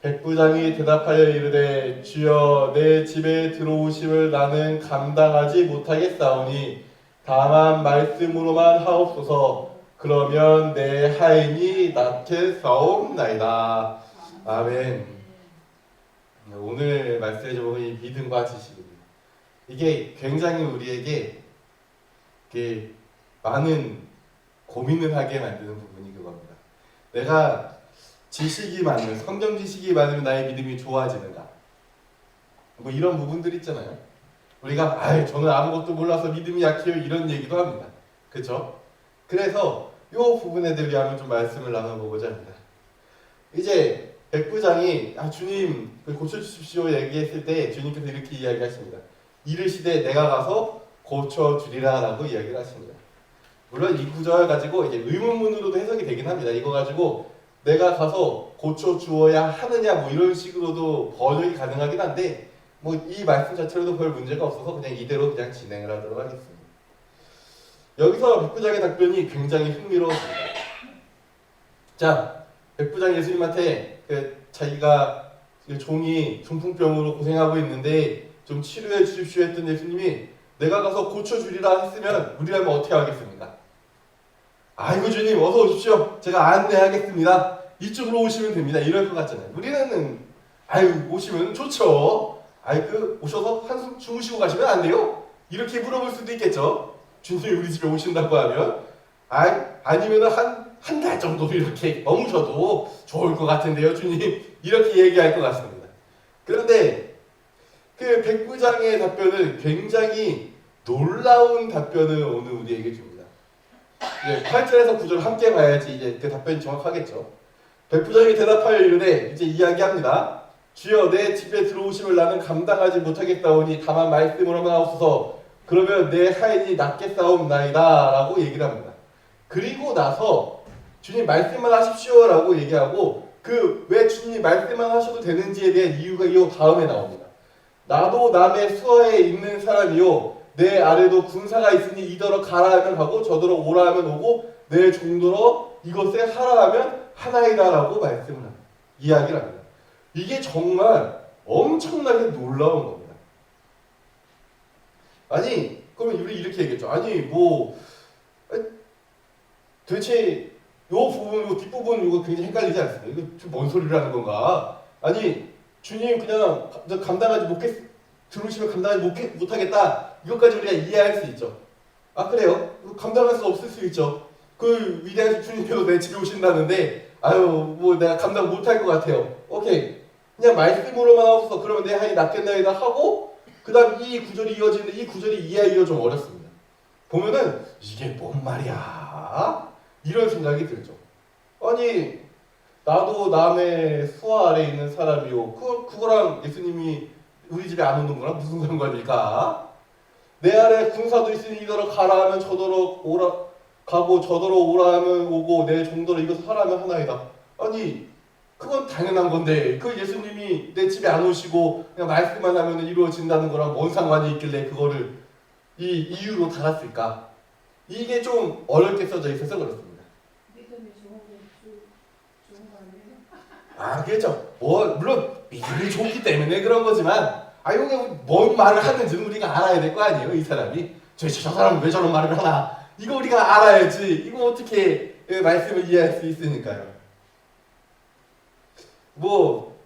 백부장이 대답하여 이르되 주여 내 집에 들어오심을 나는 감당하지 못하겠사오니 다만 말씀으로만 하옵소서. 그러면 내 하인이 낫겠사옵나이다. 아멘. 오늘 말씀의 제목이 믿음과 지식입니다. 이게 굉장히 우리에게 많은 고민을 하게 만드는 부분이 그겁니다. 내가 지식이 많으면, 성경 지식이 많으면 나의 믿음이 좋아지는가? 뭐 이런 부분들 있잖아요. 우리가 저는 아무것도 몰라서 믿음이 약해요 이런 얘기도 합니다. 그렇죠? 그래서 이 부분에 대해 한번 좀 말씀을 나눠보고자 합니다. 이제 백부장이 주님 고쳐주십시오 얘기했을 때 주님께서 이렇게 이야기하십니다. 이르시되 내가 가서 고쳐주리라 라고 이야기를 하십니다. 물론 이 구절 가지고 이제 의문문으로도 해석이 되긴 합니다. 이거 가지고 내가 가서 고쳐주어야 하느냐 뭐 이런 식으로도 번역이 가능하긴 한데 뭐 이 말씀 자체로도 별 문제가 없어서 그냥 이대로 그냥 진행을 하도록 하겠습니다. 여기서 백부장의 답변이 굉장히 흥미로웠습니다. 자, 백부장 예수님한테 자기가 종이 중풍병으로 고생하고 있는데 좀 치료해 주십시오 했던 예수님이 내가 가서 고쳐주리라 했으면 우리라면 어떻게 하겠습니까? 아이고 주님 어서 오십시오. 제가 안내하겠습니다. 이쪽으로 오시면 됩니다. 이럴 것 같잖아요. 우리는 오시면 좋죠. 오셔서 한숨 주무시고 가시면 안 돼요? 이렇게 물어볼 수도 있겠죠. 주님이 우리 집에 오신다고 하면 아니면은 한 달 정도 이렇게 머무셔도 좋을 것 같은데요 주님 이렇게 얘기할 것 같습니다. 그런데 그 백부장의 답변은 굉장히 놀라운 답변을 오늘 우리에게 줍니다. 8절에서 9절 함께 봐야지 이제 그 답변이 정확하겠죠. 백부장이 대답하여 이르되 이제 이야기합니다. 주여 내 집에 들어오심을 나는 감당하지 못하겠다오니 다만 말씀으로만 하옵소서. 그러면 내 하인이 낫겠사옵나이다 라고 얘기를 합니다. 그리고 나서 주님 말씀만 하십시오 라고 얘기하고 왜 주님 말씀만 하셔도 되는지에 대한 이유가 이 다음에 나옵니다. 나도 남의 수하에 있는 사람이요 내 아래도 군사가 있으니 이더러 가라 하면 가고 저더러 오라 하면 오고 내 종더러 이것에 하라 하면 하나이다 라고 말씀을 합니다. 이야기를 합니다. 이게 정말 엄청나게 놀라운 겁니다. 그러면 우리 이렇게 얘기했죠. 도대체 요 뒷부분 이거 굉장히 헷갈리지 않습니까? 이거 좀 뭔 소리를 하는 건가? 주님 그냥 들어오시면 감당하지 못하겠다. 이것까지 우리가 이해할 수 있죠. 그래요? 감당할 수 없을 수 있죠. 그 위대한 주님께서 내 집에 오신다는데 내가 감당 못할 것 같아요. 오케이. 그냥 말씀으로만 하고서 그러면 내 하인이 낫겠나이다 하고 그 다음 이 구절이 이어지는데 이 구절이 이해하기가 좀 어렵습니다. 보면은 이게 뭔 말이야? 이런 생각이 들죠. 나도 남의 수하 아래에 있는 사람이요. 그거랑 예수님이 우리 집에 안 오는 거랑 무슨 상관일까? 내 아래 군사도 있으니 이더러 가라 하면 저더러 오라 가고 저더러 오라 하면 오고 내 종더러 이것을 하라 하면 하나이다. 그건 당연한 건데 그 예수님이 내 집에 안 오시고 그냥 말씀만 하면 이루어진다는 거랑 뭔 상관이 있길래 그거를 이 이유로 달았을까? 이게 좀 어렵게 써져 있어서 그렇습니다. 믿음이 좋은 거 아니에요? 그렇죠. 물론 믿음이 좋기 때문에 그런 거지만 뭔 말을 하는지는 우리가 알아야 될 거 아니에요. 이 사람이 저 사람은 왜 저런 말을 하나 이거 우리가 알아야지. 이거 어떻게 말씀을 이해할 수 있으니까요.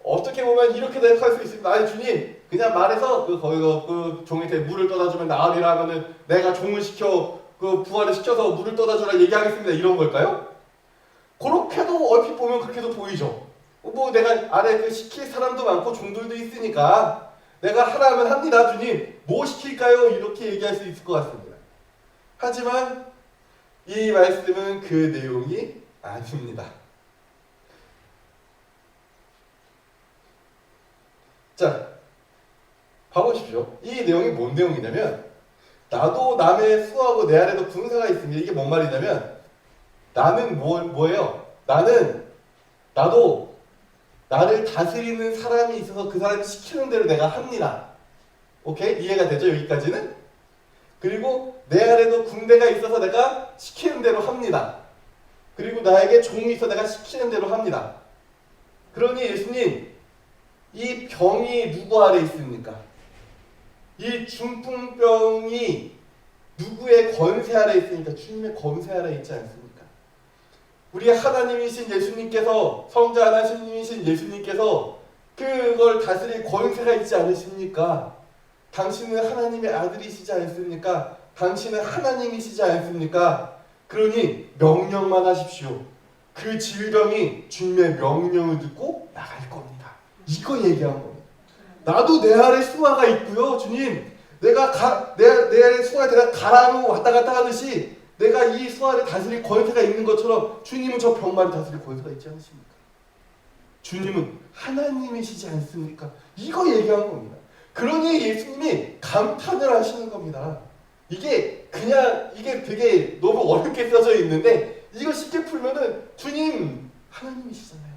어떻게 보면 이렇게 생각할 수 있습니다. 주님 그냥 말해서 그 종한테 물을 떠다주면 나으리라 하면은 내가 종을 시켜 부활을 시켜서 물을 떠다주라 얘기하겠습니다. 이런 걸까요? 그렇게도 얼핏 보면 그렇게도 보이죠. 내가 아래 시킬 사람도 많고 종들도 있으니까 내가 하라 하면 합니다. 주님 뭐 시킬까요? 이렇게 얘기할 수 있을 것 같습니다. 하지만 이 말씀은 그 내용이 아닙니다. 자, 봐보십시오. 이 내용이 뭔 내용이냐면 나도 남의 수하고 내 아래도 군사가 있습니다. 이게 뭔 말이냐면 나는 뭐예요? 나도 나를 다스리는 사람이 있어서 그 사람이 시키는 대로 내가 합니다. 오케이? 이해가 되죠? 여기까지는? 그리고 내 아래도 군대가 있어서 내가 시키는 대로 합니다. 그리고 나에게 종이 있어 내가 시키는 대로 합니다. 그러니 예수님 이 병이 누구 아래 있습니까? 이 중풍병이 누구의 권세 아래 있습니까? 주님의 권세 아래 있지 않습니까? 우리 하나님이신 예수님께서, 성자 하나님이신 예수님께서 그걸 다스릴 권세가 있지 않으십니까? 당신은 하나님의 아들이시지 않습니까? 당신은 하나님이시지 않습니까? 그러니 명령만 하십시오. 그 질병이 주님의 명령을 듣고 나갈 겁니다. 이거 얘기한 겁니다. 나도 내 아래 수하가 있고요, 주님. 내 아래 수하에 내가 가라고 왔다 갔다 하듯이 내가 이 수하를 다스릴 권세가 있는 것처럼 주님은 저 병만을 다스릴 권세가 있지 않으십니까? 주님은 하나님이시지 않습니까? 이거 얘기한 겁니다. 그러니 예수님이 감탄을 하시는 겁니다. 이게 되게 너무 어렵게 써져 있는데 이거 쉽게 풀면은 주님 하나님이시잖아요.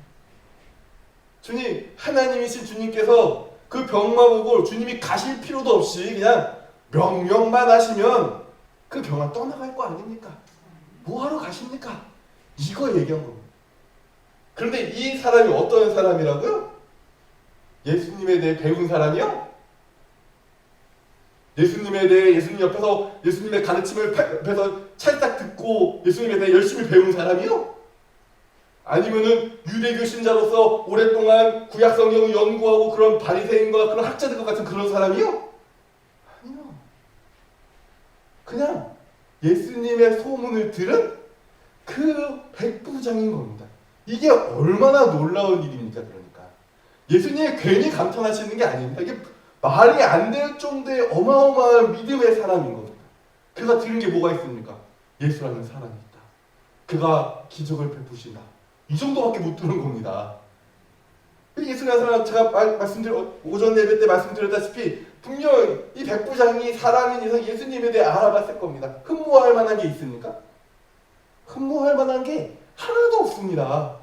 주님 하나님이신 주님께서 그 병만 보고 주님이 가실 필요도 없이 그냥 명령만 하시면 그 병은 떠나갈 거 아닙니까? 뭐하러 가십니까? 이거 얘기한 겁니다. 그런데 이 사람이 어떤 사람이라고요? 예수님에 대해 배운 사람이요? 예수님에 대해 예수님 옆에서 예수님의 가르침을 옆에서 찰딱 듣고 예수님에 대해 열심히 배운 사람이요? 아니면은 유대교 신자로서 오랫동안 구약 성경을 연구하고 그런 바리새인과 그런 학자들과 같은 그런 사람이요? 아니요. 그냥 예수님의 소문을 들은 그 백부장인 겁니다. 이게 얼마나 놀라운 일입니까? 그러니까 예수님이 괜히 감탄하시는 게 아닙니다. 이게 말이 안 될 정도의 어마어마한 믿음의 사람인 겁니다. 그가 들은 게 뭐가 있습니까? 예수라는 사람이 있다. 그가 기적을 베푸신다. 이 정도밖에 못 들은 겁니다. 예수라는 사람, 제가 오전 예배 때 말씀드렸다시피 분명 이 백부장이 사람인 이상 예수님에 대해 알아봤을 겁니다. 흠모할 만한 게 있습니까? 흠모할 만한 게 하나도 없습니다.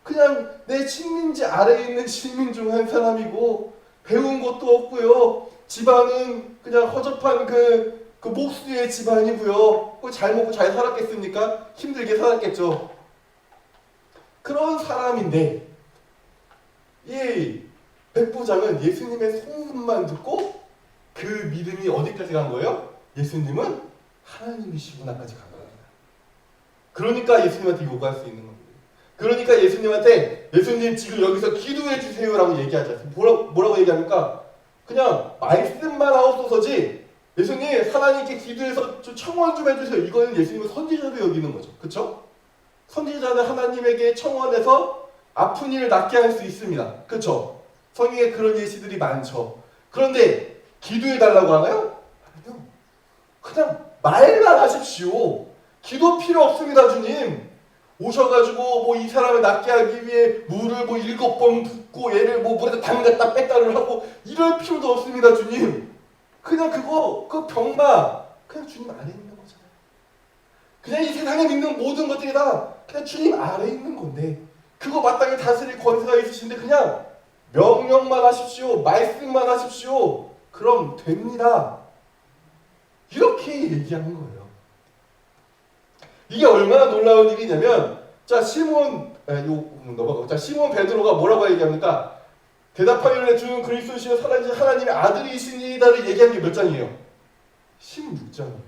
그냥 내 친민지 아래에 있는 시민 중 한 사람이고 배운 것도 없고요. 집안은 그냥 허접한 그 목수의 집안이고요. 잘 먹고 잘 살았겠습니까? 힘들게 살았겠죠. 그런 사람인데 이 백부장은 예수님의 소문만 듣고 그 믿음이 어디까지 간 거예요? 예수님은 하나님이시구나까지 간 겁니다. 그러니까 예수님한테 요구할 수 있는 겁니다. 그러니까 예수님한테 예수님 지금 여기서 기도해 주세요라고 얘기하지 않습니까? 뭐라고 얘기합니까? 그냥 말씀만 하옵소서지 예수님 하나님께 기도해서 좀 청원 좀 해주세요. 이거는 예수님은 선지자로 여기는 거죠. 그렇죠? 선지자는 하나님에게 청원해서 아픈 이를 낫게 할 수 있습니다. 그렇죠? 성경에 그런 예시들이 많죠. 그런데 기도해 달라고 하나요? 아니요. 그냥 말만 하십시오. 기도 필요 없습니다, 주님. 오셔가지고 뭐 이 사람을 낫게 하기 위해 물을 뭐 7번 붓고 얘를 뭐 물에다 담갔다 뺐다를 하고 이럴 필요도 없습니다, 주님. 그냥 그 병마 그냥 주님 아래 있는 거잖아요. 그냥 이 세상에 있는 모든 것들이 다 그냥 주님 아래 있는 건데 그거 마땅히 다스릴 권세가 있으신데 그냥 명령만 하십시오. 말씀만 하십시오. 그럼 됩니다. 이렇게 얘기하는 거예요. 이게 얼마나 놀라운 일이냐면 자 시몬 베드로가 뭐라고 얘기합니까? 대답하기를 주는 그리스도시여 살아계신 하나님의 아들이시니다를 얘기한 게 몇 장이에요? 16장이에요.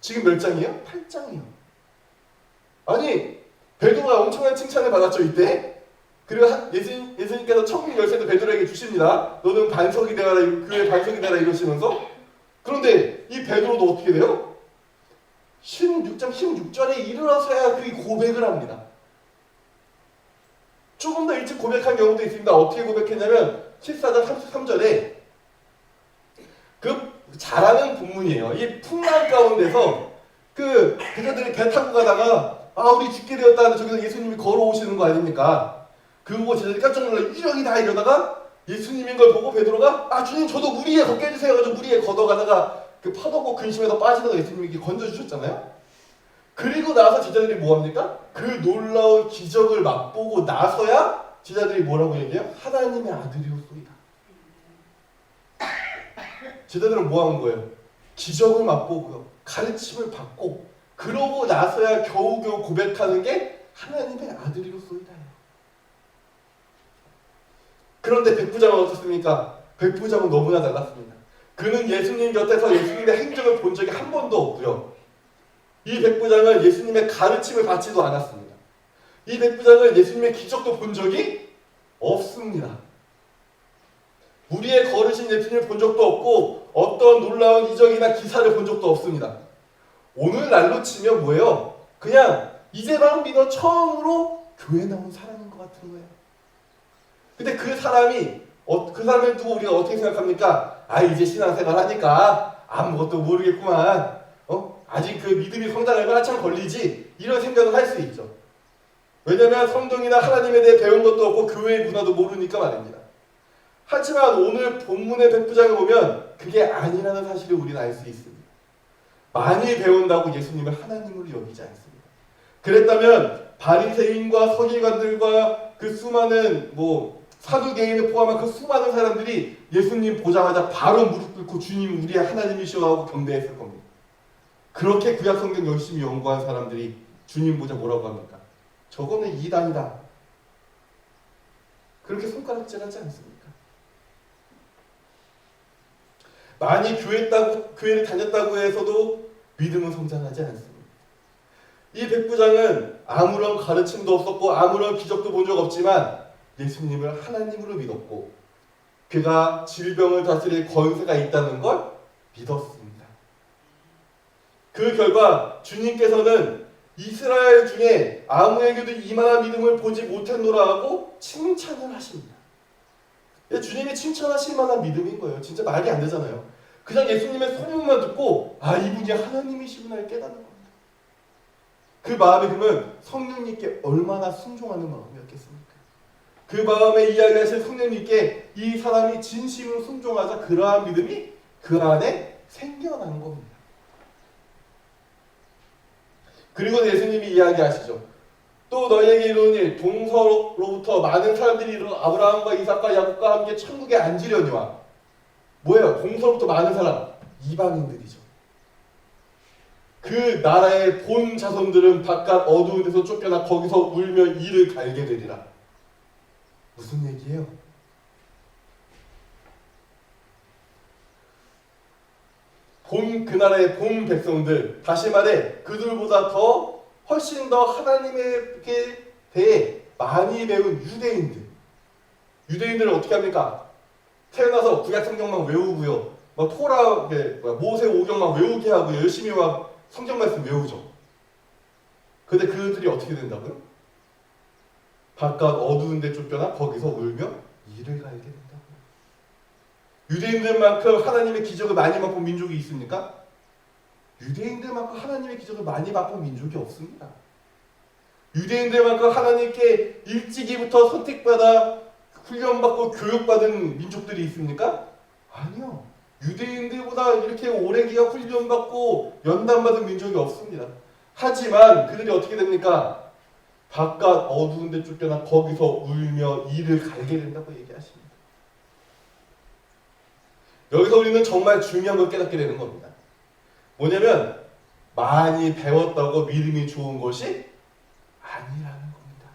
지금 몇 장이에요? 8장이에요. 아니 베드로가 엄청난 칭찬을 받았죠 이때. 그리고 예수님께서 천국 열쇠도 베드로에게 주십니다. 너는 반석이 되어라, 교회의 반석이 되어라 이러시면서. 그런데 이 베드로도 어떻게 돼요? 16장 16절에 이르러서야 그 고백을 합니다. 조금 더 일찍 고백한 경우도 있습니다. 어떻게 고백했냐면 14장 33절에 그 잘하는 본문이에요. 이 풍랑 가운데서 그 제자들이 배 타고 가다가 우리 죽게 되었다는 저기서 예수님이 걸어오시는 거 아닙니까? 그거 제자들이 깜짝 놀라 이러기다 이러다가 예수님인 걸 보고 베드로가 주님 저도 물 위에 걷게 해주세요. 그래서 물 위에 걷어가다가 그 파도고 근심에서 빠지다가 예수님이 건져주셨잖아요. 그리고 나서 제자들이 뭐합니까? 그 놀라운 기적을 맛보고 나서야 제자들이 뭐라고 얘기해요? 하나님의 아들이었소이다. 제자들은 뭐하는 거예요? 기적을 맛보고요. 가르침을 받고 그러고 나서야 겨우겨우 고백하는 게 하나님의 아들이었소이다. 그런데 백부장은 어떻습니까? 백부장은 너무나 달랐습니다. 그는 예수님 곁에서 예수님의 행적을 본 적이 한 번도 없고요. 이 백부장은 예수님의 가르침을 받지도 않았습니다. 이 백부장은 예수님의 기적도 본 적이 없습니다. 무리에 걸으신 예수님을 본 적도 없고 어떤 놀라운 이적이나 기사를 본 적도 없습니다. 오늘날로 치면 뭐예요? 그냥 이제 막 믿어 처음으로 교회 나온 사람인 것 같은 거예요. 근데 그 사람을 두고 우리가 어떻게 생각합니까? 아, 이제 신앙생활 하니까 아무것도 모르겠구만. 아직 그 믿음이 성장하면 한참 걸리지. 이런 생각을 할 수 있죠. 왜냐하면 성경이나 하나님에 대해 배운 것도 없고 교회의 문화도 모르니까 말입니다. 하지만 오늘 본문의 백부장을 보면 그게 아니라는 사실을 우리는 알 수 있습니다. 많이 배운다고 예수님을 하나님으로 여기지 않습니다. 그랬다면 바리새인과 서기관들과 그 수많은 사두개인을 포함한 그 수많은 사람들이 예수님 보자마자 바로 무릎 꿇고 주님 우리의 하나님이시오 하고 경배했을 겁니다. 그렇게 구약 성경 열심히 연구한 사람들이 주님 보자 뭐라고 합니까? 저거는 이단이다. 그렇게 손가락질하지 않습니까? 많이 교회를 다녔다고 해서도 믿음은 성장하지 않습니다. 이 백부장은 아무런 가르침도 없었고 아무런 기적도 본 적 없지만 예수님을 하나님으로 믿었고 그가 질병을 다스릴 권세가 있다는 걸 믿었습니다. 그 결과 주님께서는 이스라엘 중에 아무에게도 이만한 믿음을 보지 못했노라 하고 칭찬을 하십니다. 주님이 칭찬하실 만한 믿음인 거예요. 진짜 말이 안 되잖아요. 그냥 예수님의 설명만 듣고 아, 이분이 하나님이시구나 깨닫는 겁니다. 그 마음이 그러면 성령님께 얼마나 순종하는 마음이었겠습니까? 그 마음에 이야기하신 성령님께 이 사람이 진심으로 순종하자 그러한 믿음이 그 안에 생겨난 겁니다. 그리고 예수님이 이야기하시죠. 또 너희에게 이르노니 동서로부터 많은 사람들이 일어나 아브라함과 이삭과 야곱과 함께 천국에 앉으려니와 뭐예요? 동서로부터 많은 사람 이방인들이죠. 그 나라의 본 자손들은 바깥 어두운 데서 쫓겨나 거기서 울며 이를 갈게 되리라. 무슨 얘기예요? 그 나라의 본 백성들, 다시 말해 그들보다 훨씬 더 하나님에게 대해 많이 배운 유대인들은 어떻게 합니까? 태어나서 구약 성경만 외우고요, 토라, 모세 오경만 외우게 하고 열심히 성경 말씀 외우죠. 근데 그들이 어떻게 된다고요? 바깥 어두운 데 쫓겨나 거기서 울며 이를 갈게 된다고요. 유대인들만큼 하나님의 기적을 많이 맛본 민족이 있습니까? 유대인들만큼 하나님의 기적을 많이 맛본 민족이 없습니다. 유대인들만큼 하나님께 일찍이부터 선택받아 훈련받고 교육받은 민족들이 있습니까? 아니요. 유대인들보다 이렇게 오랜 기간 훈련받고 연단받은 민족이 없습니다. 하지만 그들이 어떻게 됩니까? 바깥 어두운 데 쫓겨나 거기서 울며 이를 갈게 된다고 얘기하십니다. 여기서 우리는 정말 중요한 걸 깨닫게 되는 겁니다. 뭐냐면 많이 배웠다고 믿음이 좋은 것이 아니라는 겁니다.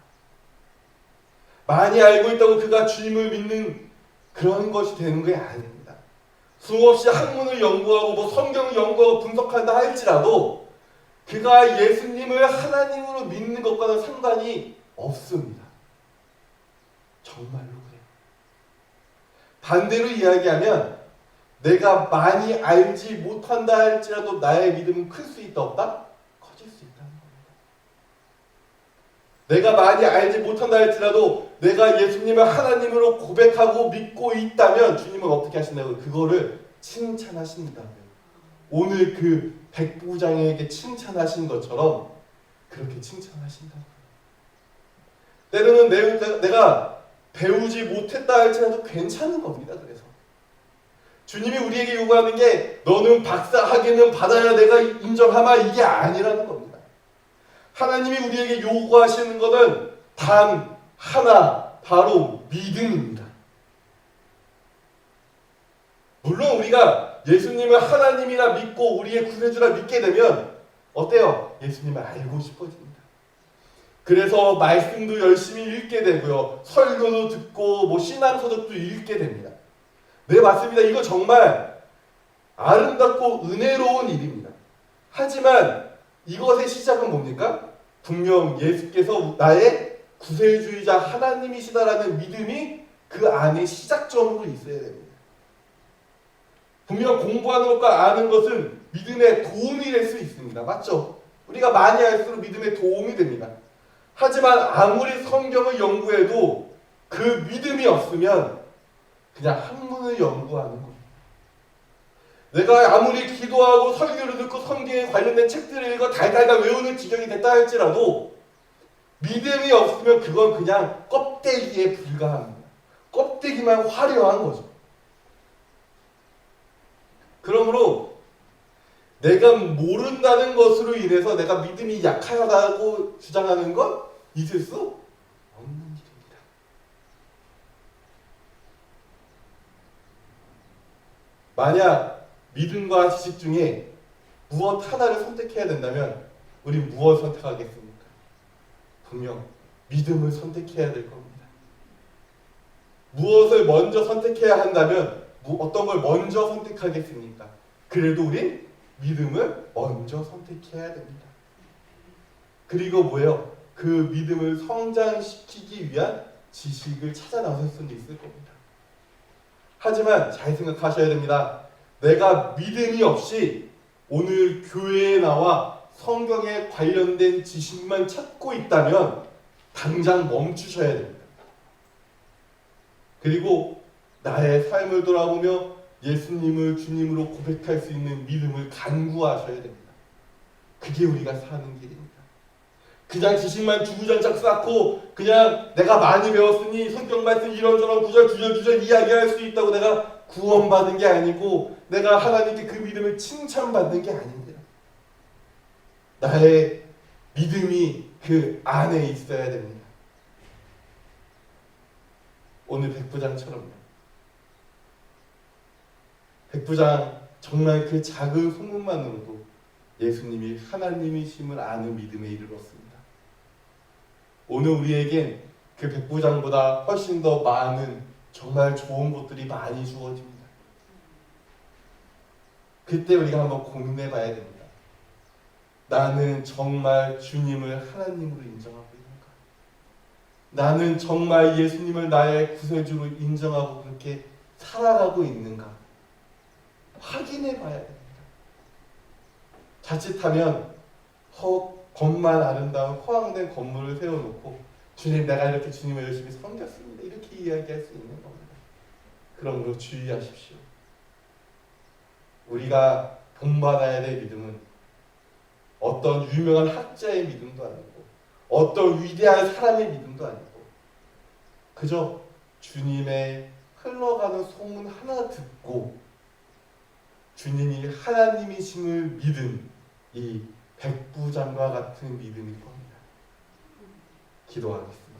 많이 알고 있다고 그가 주님을 믿는 그런 것이 되는 게 아닙니다. 수없이 학문을 연구하고 성경을 연구하고 분석한다 할지라도 그가 예수님을 하나님으로 믿는 것과는 상관이 없습니다. 정말로 그래요. 반대로 이야기하면 내가 많이 알지 못한다 할지라도 나의 믿음은 클 수 있다 없다? 커질 수 있다는 겁니다. 내가 많이 알지 못한다 할지라도 내가 예수님을 하나님으로 고백하고 믿고 있다면 주님은 어떻게 하신다고요? 그거를 칭찬하신다고요. 오늘 그 백부장에게 칭찬하신 것처럼 그렇게 칭찬하신다고요. 때로는 내가 배우지 못했다 할지라도 괜찮은 겁니다. 그래서 주님이 우리에게 요구하는 게 너는 박사 학위는 받아야 내가 인정하마 이게 아니라는 겁니다. 하나님이 우리에게 요구하시는 것은 단 하나, 바로 믿음입니다. 물론 우리가 예수님을 하나님이라 믿고 우리의 구세주라 믿게 되면 어때요? 예수님을 알고 싶어집니다. 그래서 말씀도 열심히 읽게 되고요. 설교도 듣고 뭐 신앙서적도 읽게 됩니다. 네, 맞습니다. 이거 정말 아름답고 은혜로운 일입니다. 하지만 이것의 시작은 뭡니까? 분명 예수께서 나의 구세주이자 하나님이시다라는 믿음이 그 안에 시작점으로 있어야 됩니다. 분명 공부하는 것과 아는 것은 믿음에 도움이 될 수 있습니다. 맞죠? 우리가 많이 할수록 믿음에 도움이 됩니다. 하지만 아무리 성경을 연구해도 그 믿음이 없으면 그냥 학문을 연구하는 겁니다. 내가 아무리 기도하고 설교를 듣고 성경에 관련된 책들을 읽어 달달달 외우는 지경이 됐다 할지라도 믿음이 없으면 그건 그냥 껍데기에 불과합니다. 껍데기만 화려한 거죠. 그러므로 내가 모른다는 것으로 인해서 내가 믿음이 약하다고 주장하는 건 있을 수 없는 일입니다. 만약 믿음과 지식 중에 무엇 하나를 선택해야 된다면 우리 무엇을 선택하겠습니까? 분명 믿음을 선택해야 될 겁니다. 무엇을 먼저 선택해야 한다면 어떤 걸 먼저 선택하겠습니까? 그래도 우린 믿음을 먼저 선택해야 됩니다. 그리고 뭐예요? 그 믿음을 성장시키기 위한 지식을 찾아 나설 수는 있을 겁니다. 하지만 잘 생각하셔야 됩니다. 내가 믿음이 없이 오늘 교회에 나와 성경에 관련된 지식만 찾고 있다면 당장 멈추셔야 됩니다. 그리고 나의 삶을 돌아보며 예수님을 주님으로 고백할 수 있는 믿음을 간구하셔야 됩니다. 그게 우리가 사는 길입니다. 그냥 지식만 주구장창 쌓고 그냥 내가 많이 배웠으니 성경 말씀 이런저런 구절 이야기할 수 있다고 내가 구원받은 게 아니고 내가 하나님께 그 믿음을 칭찬받는 게 아닙니다. 나의 믿음이 그 안에 있어야 됩니다. 오늘 백부장처럼요. 백부장 정말 그 작은 소문만으로도 예수님이 하나님이심을 아는 믿음에 이르렀습니다. 오늘 우리에겐 그 백부장보다 훨씬 더 많은 정말 좋은 것들이 많이 주어집니다. 그때 우리가 한번 고민해 봐야 됩니다. 나는 정말 주님을 하나님으로 인정하고 있는가? 나는 정말 예수님을 나의 구세주로 인정하고 그렇게 살아가고 있는가? 확인해 봐야 됩니다. 자칫하면 겉만 아름다운 허황된 건물을 세워놓고 주님 내가 이렇게 주님을 열심히 섬겼습니다. 이렇게 이야기할 수 있는 겁니다. 그러므로 주의하십시오. 우리가 본받아야 될 믿음은 어떤 유명한 학자의 믿음도 아니고 어떤 위대한 사람의 믿음도 아니고 그저 주님의 흘러가는 소문 하나 듣고 주님이 하나님이심을 믿은 이 백부장과 같은 믿음일 겁니다. 기도하겠습니다.